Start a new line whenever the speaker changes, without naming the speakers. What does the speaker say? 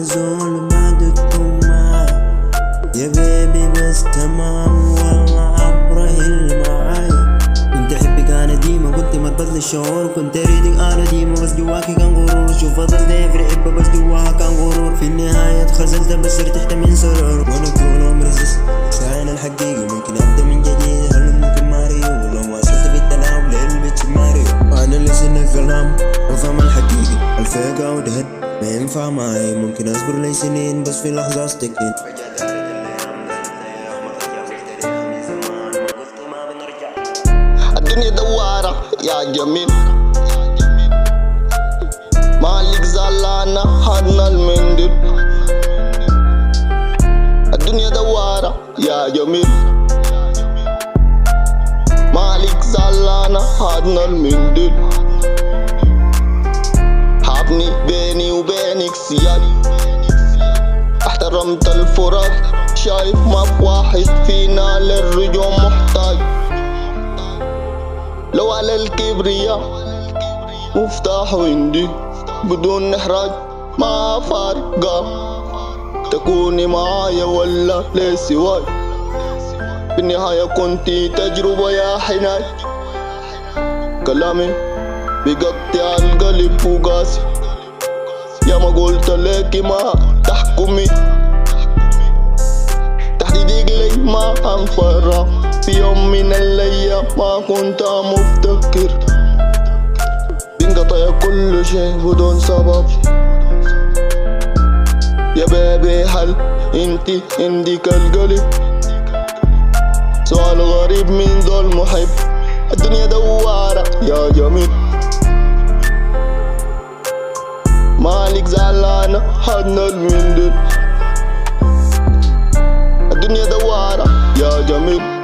معزول بعد تكون معاي يا بيبي بس تمام والله عبره معاي. كنت احبك انا ديما كنت مربط للشعور كنت اريدك انا ديما بس جواكي كان غرور شوف فضلت يفرق حبه بس جواها كان غرور في النهاية اتخذلت بس ارتحت من سرور وانا طول عمري ساين الحقيقي ممكن ابدا من جديد هل ممكن ماريو لو وصلت في التلاعب لقلبي ماريو وانا اللي سن الكلام وفهم الحقيقي الفيقة ودهن ما ينفع معي ممكن اصبر لي سنين بس في لحظة استكين.
الدنيا دوارة يا جميل مالك زعلانة حدنا المندل. الدنيا دوارة يا جميل مالك زعلانة حدنا المندل. حابني بيني وبينك سياد احترمت الفراق شايف ما في واحد فينا للرجوع محتاج. لو على الكبرياء مفتاح عندي بدون إحراج ما فارقة تكوني معايا ولا لسواي. في النهاية كنتي تجربة يا حناي كلامي بيقطع القلب وقاسي يا ما قلت لك ما تحكمي تحديدك لي ما انفرق في يوم من الايام ما كنت مفتكر بينقطع كل شيء بدون سبب. يا بيبي هل انتي عندك القلب سؤال غريب من ذو المحب. الدنيا دوارة يا جميل مالك زعلانة حدنا المندل. الدنيا دوارة يا جميل